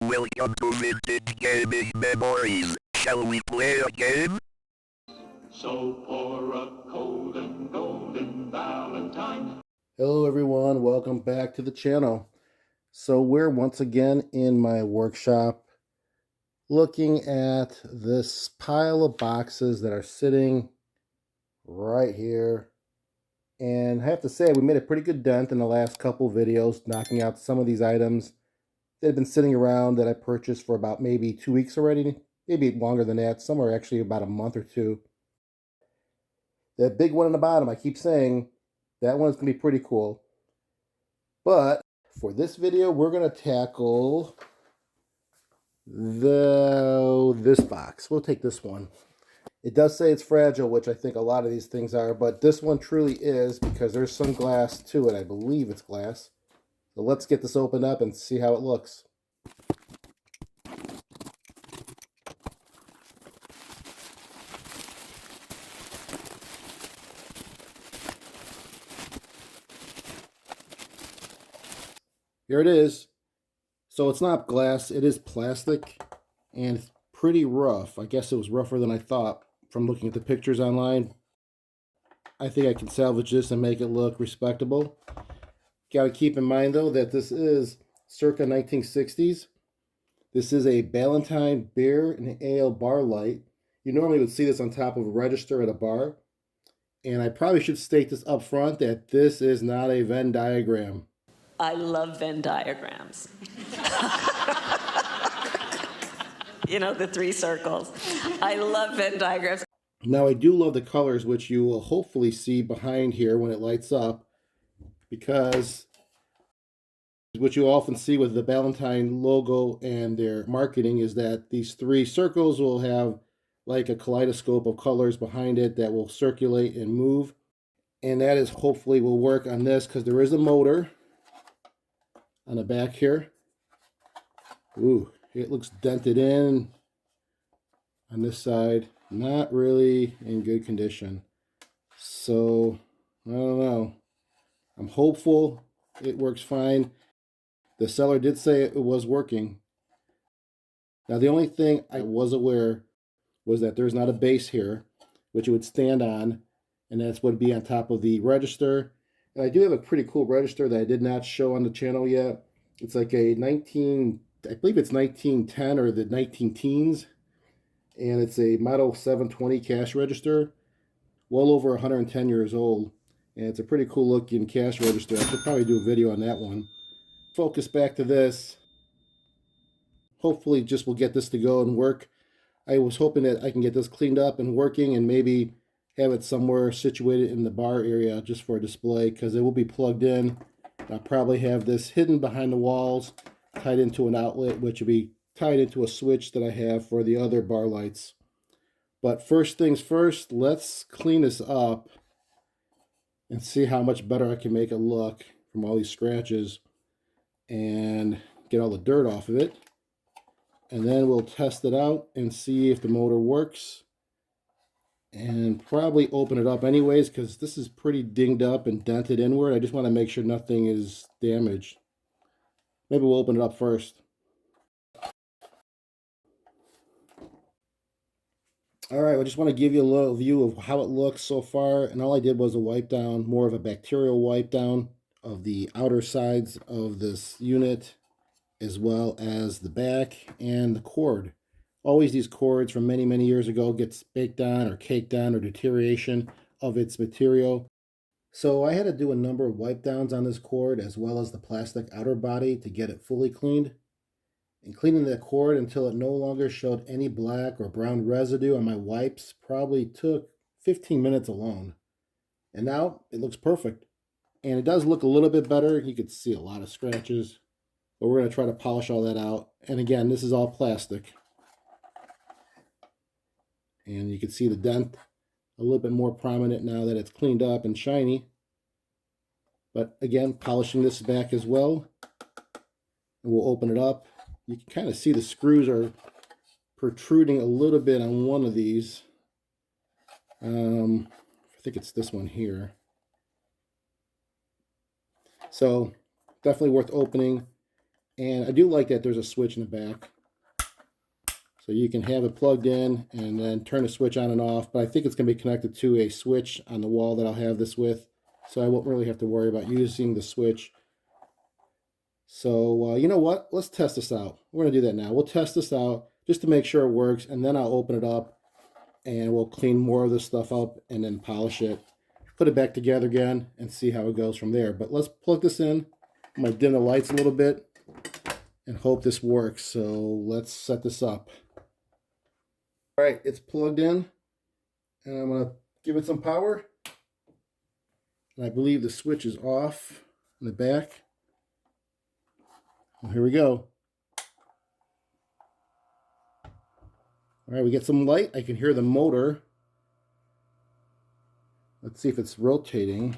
welcome to Vintage Gaming Memories. Shall we play a game? So pour a cold and golden Ballantine. Hello everyone, welcome back to the channel. So we're once again in my workshop looking at this pile of boxes that are sitting right here. And I have to say, we made a pretty good dent in the last couple videos, knocking out some of these items that have been sitting around that I purchased for about maybe 2 weeks already, maybe longer than that. Some are actually about a month or two. That big one on the bottom, I keep saying, that one's going to be pretty cool. But for this video, we're going to tackle this box. We'll take this one. It does say it's fragile, which I think a lot of these things are, but this one truly is because there's some glass to it. I believe it's glass. So let's get this opened up and see how it looks. Here it is. So it's not glass, it is plastic, and it's pretty rough. I guess it was rougher than I thought from looking at the pictures online. I think I can salvage this and make it look respectable. Gotta keep in mind though that this is circa 1960s. This is a Ballantine beer and ale bar light. You normally would see this on top of a register at a bar. And I probably should state this up front that this is not a Venn diagram. I love Venn diagrams. You know, the 3 circles. I love Venn diagrams. Now, I do love the colors, which you will hopefully see behind here when it lights up, because what you often see with the Ballantine logo and their marketing is that these 3 circles will have like a kaleidoscope of colors behind it that will circulate and move. And that is hopefully will work on this because there is a motor on the back here. Ooh, it looks dented in on this side. Not really in good condition. So, I don't know. I'm hopeful it works fine. The seller did say it was working. Now, the only thing I was aware was that there's not a base here, which it would stand on, and that's what would be on top of the register. And I do have a pretty cool register that I did not show on the channel yet. It's like a I believe it's 1910 or the 19 teens. And it's a Model 720 cash register, well over 110 years old. And it's a pretty cool looking cash register. I should probably do a video on that one. Focus back to this. Hopefully just we'll get this to go and work. I was hoping that I can get this cleaned up and working and maybe have it somewhere situated in the bar area just for a display, because it will be plugged in. I'll probably have this hidden behind the walls, tied into an outlet, which will be tied into a switch that I have for the other bar lights. But first things first, let's clean this up and see how much better I can make it look from all these scratches and get all the dirt off of it. And then we'll test it out and see if the motor works, and probably open it up anyways because this is pretty dinged up and dented inward. I just want to make sure nothing is damaged. Maybe we'll open it up first. All right, I just want to give you a little view of how it looks so far. And all I did was a wipe down, more of a bacterial wipe down of the outer sides of this unit, as well as the back and the cord. Always these cords from many, many years ago gets baked on or caked on or deterioration of its material. So I had to do a number of wipe downs on this cord as well as the plastic outer body to get it fully cleaned. And cleaning the cord until it no longer showed any black or brown residue on my wipes probably took 15 minutes alone. And now it looks perfect. And it does look a little bit better. You could see a lot of scratches. But we're going to try to polish all that out. And again, this is all plastic. And you can see the dent a little bit more prominent now that it's cleaned up and shiny. But again, polishing this back as well. And we'll open it up. You can kind of see the screws are protruding a little bit on one of these. I think it's this one here. So definitely worth opening And I do like that there's a switch in the back. So you can have it plugged in and then turn the switch on and off. But I think it's going to be connected to a switch on the wall that I'll have this with. So I won't really have to worry about using the switch. So you know what? Let's test this out. We're going to do that now. We'll test this out just to make sure it works. And then I'll open it up and we'll clean more of this stuff up and then polish it. Put it back together again and see how it goes from there. But let's plug this in. I'm going to dim the lights a little bit and hope this works. So let's set this up. All right, it's plugged in. And I'm going to give it some power. And I believe the switch is off in the back. Well, here we go. All right, we get some light. I can hear the motor. Let's see if it's rotating.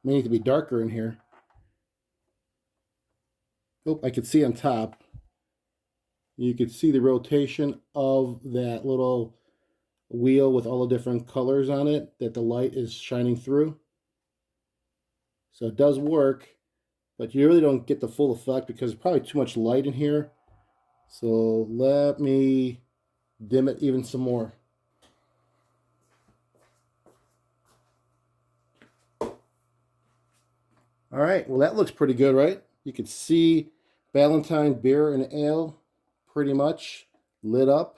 May need to be darker in here. Oh, I could see on top. You could see the rotation of that little wheel with all the different colors on it that the light is shining through. So it does work, but you really don't get the full effect because there's probably too much light in here. So let me dim it even some more. All right, well that looks pretty good, right? You can see Ballantine beer and ale pretty much lit up.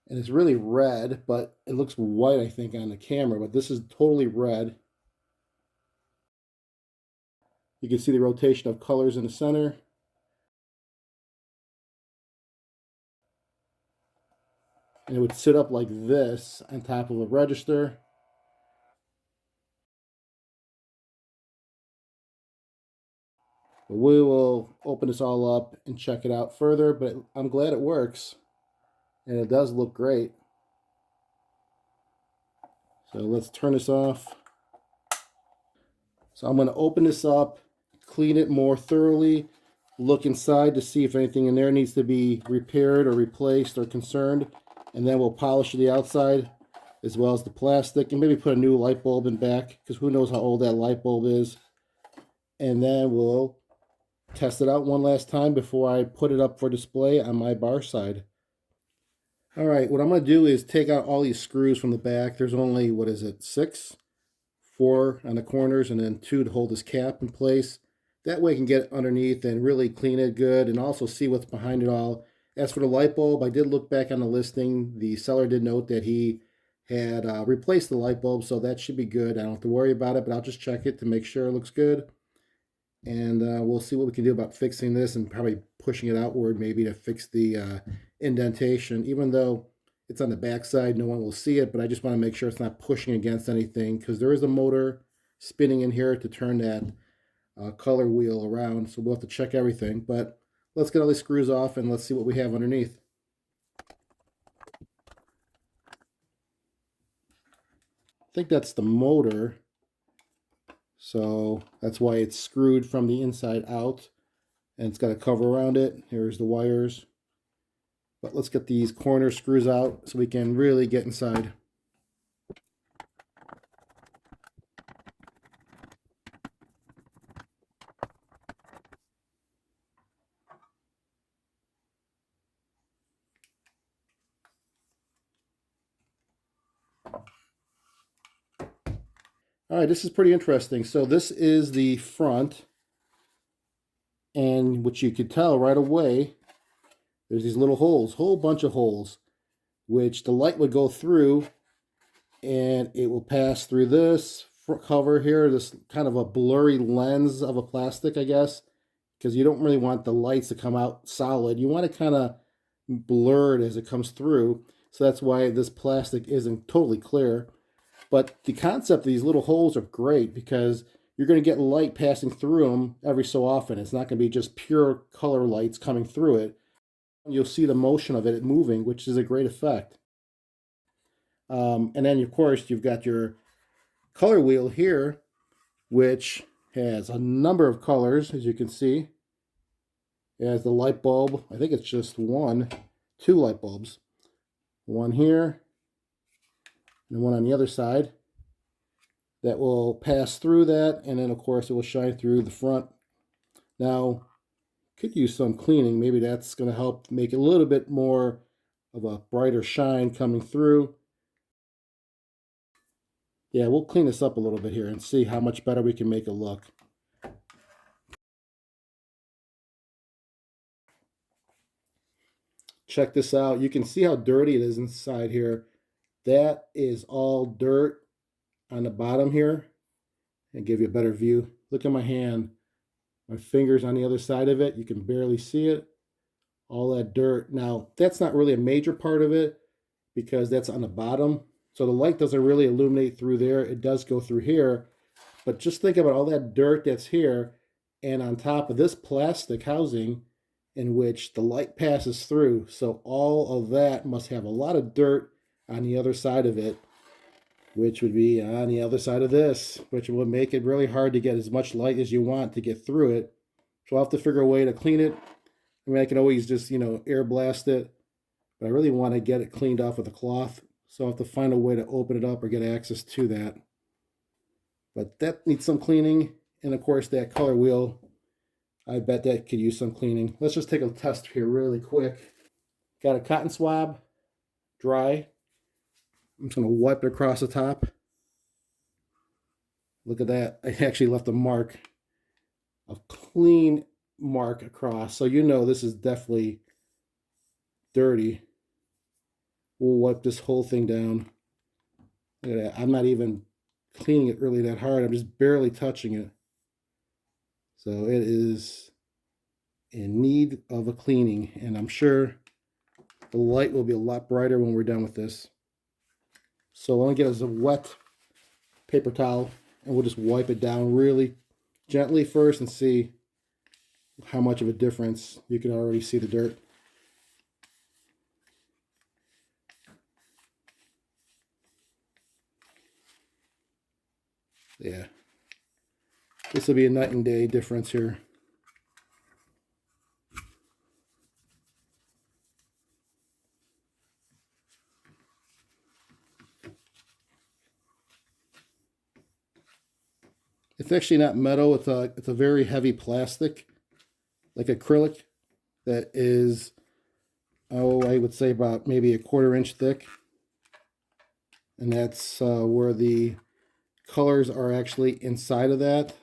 And it's really red, but it looks white, I think, on the camera, but this is totally red. You can see the rotation of colors in the center. And it would sit up like this on top of a register. But we will open this all up and check it out further, but I'm glad it works. And it does look great. So let's turn this off. So I'm going to open this up, clean it more thoroughly, look inside to see if anything in there needs to be repaired or replaced or concerned. And then we'll polish the outside as well as the plastic and maybe put a new light bulb in back because who knows how old that light bulb is. And then we'll test it out one last time before I put it up for display on my bar side. All right, what I'm going to do is take out all these screws from the back. There's only, what is it, 6? 4 on the corners and then 2 to hold this cap in place. That way I can get underneath and really clean it good and also see what's behind it all. As for the light bulb, I did look back on the listing. The seller did note that he had replaced the light bulb, so that should be good. I don't have to worry about it, but I'll just check it to make sure it looks good. And we'll see what we can do about fixing this and probably pushing it outward maybe to fix the indentation. Even though it's on the back side, no one will see it, but I just want to make sure it's not pushing against anything because there is a motor spinning in here to turn that color wheel around. So we'll have to check everything. But let's get all these screws off and let's see what we have underneath. I think that's the motor. So that's why it's screwed from the inside out. And it's got a cover around it. Here's the wires. But let's get these corner screws out so we can really get inside. All right, this is pretty interesting. So this is the front. And what you could tell right away, there's these little holes, whole bunch of holes, which the light would go through and it will pass through this cover here, this kind of a blurry lens of a plastic, I guess, because you don't really want the lights to come out solid. You want it kind of blurred as it comes through. So that's why this plastic isn't totally clear. But the concept of these little holes are great because you're going to get light passing through them every so often. It's not going to be just pure color lights coming through it. You'll see the motion of it moving, which is a great effect. And then, of course, you've got your color wheel here, which has a number of colors, as you can see. It has the light bulb. I think it's just 2 light bulbs. One here, and one on the other side. that will pass through that, and then of course it will shine through the front. Now, could use some cleaning. Maybe that's going to help make it a little bit more of a brighter shine coming through. Yeah, we'll clean this up a little bit here and see how much better we can make it look. Check this out. You can see how dirty it is inside here. That is all dirt on the bottom here. And give you a better view. Look at my hand. My fingers on the other side of it. You can barely see it. All that dirt. Now, that's not really a major part of it because that's on the bottom. So the light doesn't really illuminate through there. It does go through here. But just think about all that dirt that's here and on top of this plastic housing in which the light passes through. So all of that must have a lot of dirt on the other side of it, which would be on the other side of this, which will make it really hard to get as much light as you want to get through it. So I'll have to figure a way to clean it. I mean, I can always just, air blast it, but I really want to get it cleaned off with a cloth. So I'll have to find a way to open it up or get access to that. But that needs some cleaning. And of course, that color wheel, I bet that could use some cleaning. Let's just take a test here really quick. Got a cotton swab, dry. I'm just going to wipe it across the top. Look at that. I actually left a mark, a clean mark across. So this is definitely dirty. We'll wipe this whole thing down. Look at that. I'm not even cleaning it really that hard. I'm just barely touching it. So it is in need of a cleaning. And I'm sure the light will be a lot brighter when we're done with this. So I'm going to get us a wet paper towel and we'll just wipe it down really gently first and see how much of a difference. You can already see the dirt. Yeah. This will be a night and day difference here. It's actually not metal. It's a very heavy plastic, like acrylic, that is, I would say about maybe a 1/4 inch thick. And that's where the colors are actually inside of that.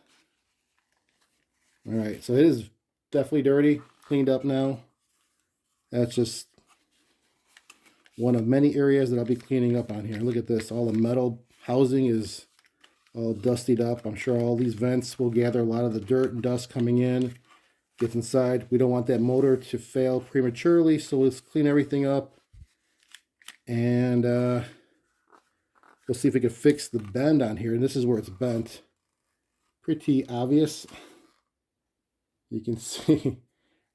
All right, so it is definitely dirty, cleaned up now. That's just one of many areas that I'll be cleaning up on here. Look at this, all the metal housing is all dustied up. I'm sure all these vents will gather a lot of the dirt and dust coming in, gets inside. We don't want that motor to fail prematurely, so let's clean everything up. And we'll see if we can fix the bend on here. And this is where it's bent. Pretty obvious. You can see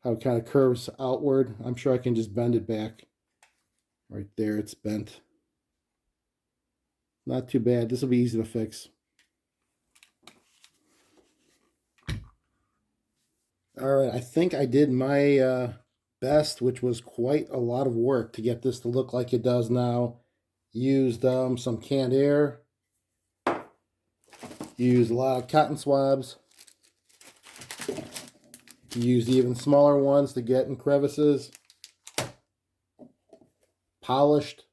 how it kind of curves outward. I'm sure I can just bend it back. Right there, it's bent. Not too bad. This will be easy to fix. All right, I think I did my best, which was quite a lot of work to get this to look like it does now. Used some canned air. Used a lot of cotton swabs. Used even smaller ones to get in crevices. Polished.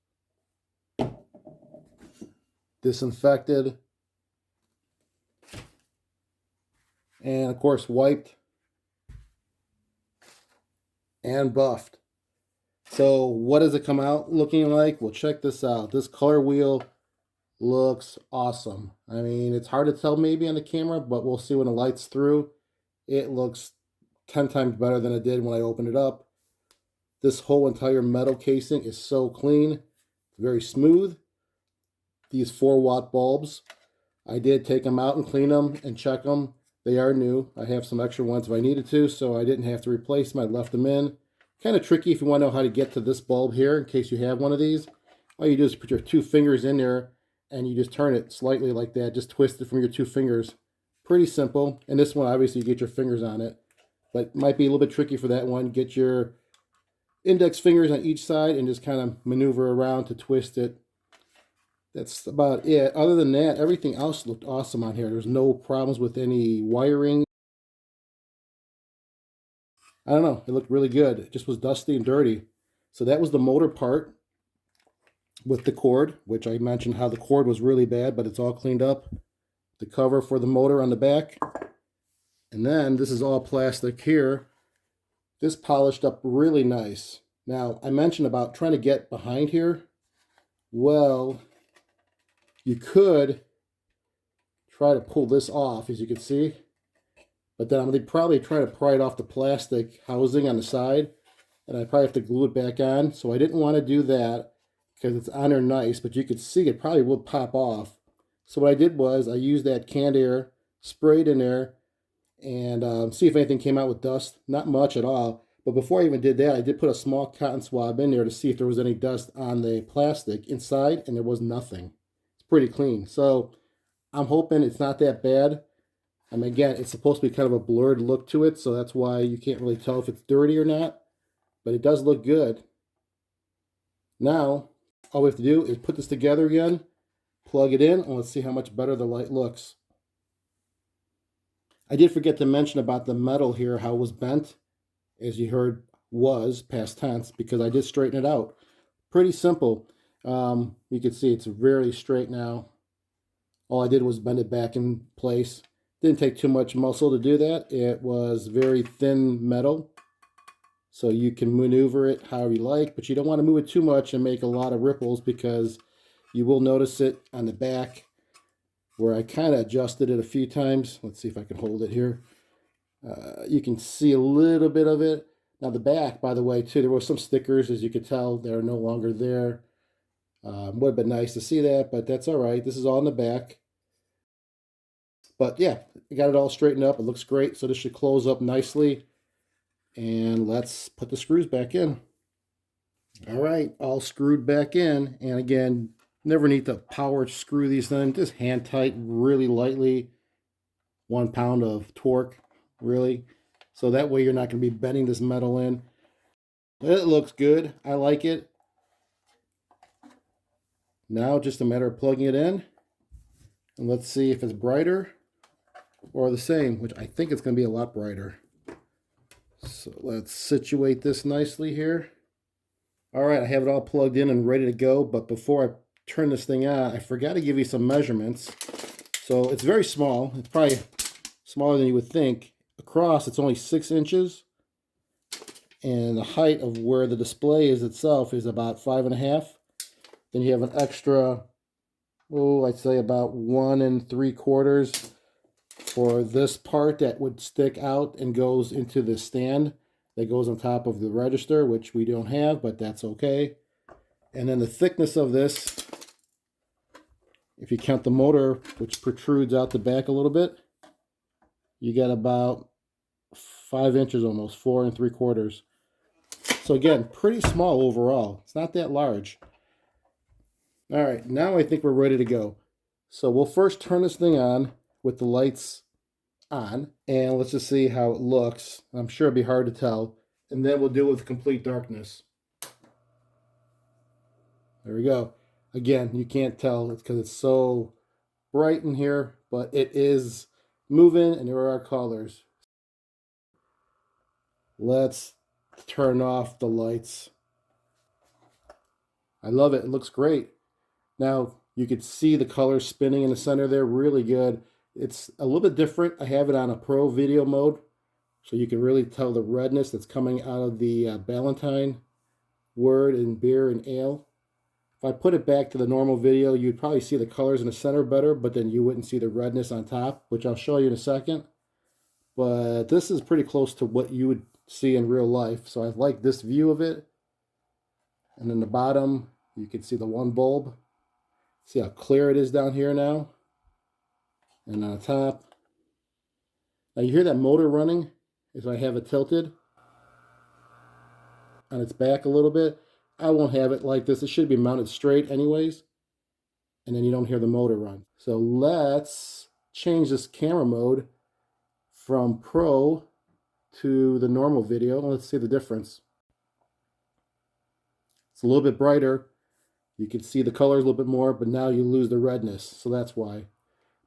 Disinfected. And of course wiped. And buffed. So what does it come out looking like? Well, check this out. This color wheel looks awesome. I mean, it's hard to tell maybe on the camera, but we'll see when the light's through. It looks 10 times better than it did when I opened it up. This whole entire metal casing is so clean, very smooth. These 4-watt bulbs, I did take them out and clean them and check them. They are new. I have some extra ones if I needed to, so I didn't have to replace them. I left them in. Kind of tricky if you want to know how to get to this bulb here, in case you have one of these. All you do is put your 2 fingers in there, and you just turn it slightly like that. Just twist it from your 2 fingers. Pretty simple. And this one, obviously, you get your fingers on it. But it might be a little bit tricky for that one. Get your index fingers on each side and just kind of maneuver around to twist it. That's about it. Other than that, everything else looked awesome on here. There's no problems with any wiring. I don't know. It looked really good. It just was dusty and dirty. So that was the motor part with the cord, which I mentioned how the cord was really bad, but it's all cleaned up. The cover for the motor on the back. And then this is all plastic here. This polished up really nice. Now, I mentioned about trying to get behind here. Well, you could try to pull this off, as you can see. But then I'm going to probably try to pry it off the plastic housing on the side. And I probably have to glue it back on. So I didn't want to do that because it's on there nice. But you could see it probably would pop off. So what I did was I used that canned air, sprayed in there, and see if anything came out with dust. Not much at all. But before I even did that, I did put a small cotton swab in there to see if there was any dust on the plastic inside, and there was nothing. It's pretty clean. So I'm hoping it's not that bad. I mean, again, it's supposed to be kind of a blurred look to it, so that's why you can't really tell if it's dirty or not. But it does look good. Now, all we have to do is put this together again, plug it in, and let's see how much better the light looks. I did forget to mention about the metal here, how it was bent. As you heard, was past tense, because I did straighten it out. Pretty simple. You can see it's very straight now. All I did was bend it back in place. Didn't take too much muscle to do that. It was very thin metal, so you can maneuver it however you like, but you don't want to move it too much and make a lot of ripples, because you will notice it on the back where I kind of adjusted it a few times. Let's see if I can hold it here. You can see a little bit of it. Now the back, by the way, too, there were some stickers, as you could tell, they're no longer there. Would have been nice to see that, but that's all right. This is all in the back. But yeah, I got it all straightened up. It looks great. So this should close up nicely. And let's put the screws back in. All right, all screwed back in. And again, never need to power screw these things. Just hand tight really lightly. 1 pound of torque, really. So that way you're not going to be bending this metal in. It looks good. I like it. Now just a matter of plugging it in. And let's see if it's brighter or the same, which I think it's going to be a lot brighter. So let's situate this nicely here. All right, I have it all plugged in and ready to go. But before I turn this thing on, I forgot to give you some measurements. So it's very small. It's probably smaller than you would think. Across, it's only 6 inches. And the height of where the display is itself is about 5.5. Then you have an extra, I'd say about 1 3/4 for this part that would stick out and goes into the stand that goes on top of the register, which we don't have, but that's okay. And then the thickness of this, if you count the motor, which protrudes out the back a little bit, you got about 5 inches almost, 4 3/4. So again, pretty small overall. It's not that large. All right, now I think we're ready to go. So we'll first turn this thing on with the lights on, and let's just see how it looks. I'm sure it'll be hard to tell. And then we'll do it with complete darkness. There we go. Again, you can't tell. It's because it's so bright in here, but it is moving and there are colors. Let's turn off the lights. I love it. It looks great. Now, you could see the colors spinning in the center there. Really good. It's a little bit different. I have it on a pro video mode, so you can really tell the redness that's coming out of the Ballantine word in beer and ale. If I put it back to the normal video, you'd probably see the colors in the center better, but then you wouldn't see the redness on top, which I'll show you in a second. But this is pretty close to what you would see in real life, so I like this view of it. And then the bottom, you can see the one bulb. See how clear it is down here now? And on the top. Now you hear that motor running as I have it tilted on its back a little bit. I won't have it like this. It should be mounted straight anyways. And then you don't hear the motor run. So let's change this camera mode from Pro to the normal video. Let's see the difference. It's a little bit brighter. You can see the colors a little bit more, but now you lose the redness, so that's why.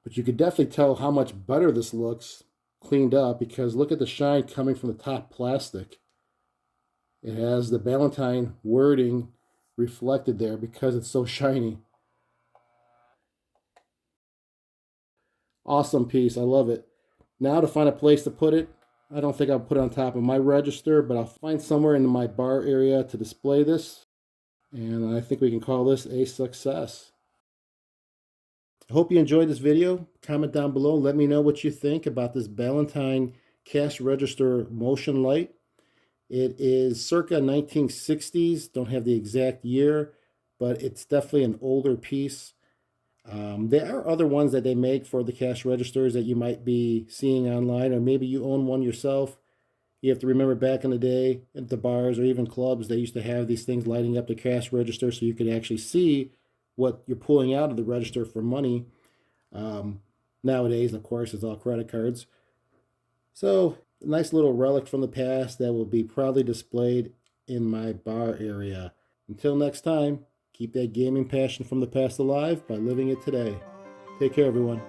But you can definitely tell how much better this looks cleaned up, because look at the shine coming from the top plastic. It has the Ballantine wording reflected there because it's so shiny. Awesome piece. I love it. Now to find a place to put it, I don't think I'll put it on top of my register, but I'll find somewhere in my bar area to display this. And I think we can call this a success. I hope you enjoyed this video. Comment down below. Let me know what you think about this Ballantine cash register motion light. It is circa 1960s. Don't have the exact year, but it's definitely an older piece. There are other ones that they make for the cash registers that you might be seeing online, or maybe you own one yourself. You have to remember back in the day at the bars or even clubs, they used to have these things lighting up the cash register so you could actually see what you're pulling out of the register for money. Nowadays, of course, it's all credit cards. So, a nice little relic from the past that will be proudly displayed in my bar area. Until next time, keep that gaming passion from the past alive by living it today. Take care, everyone.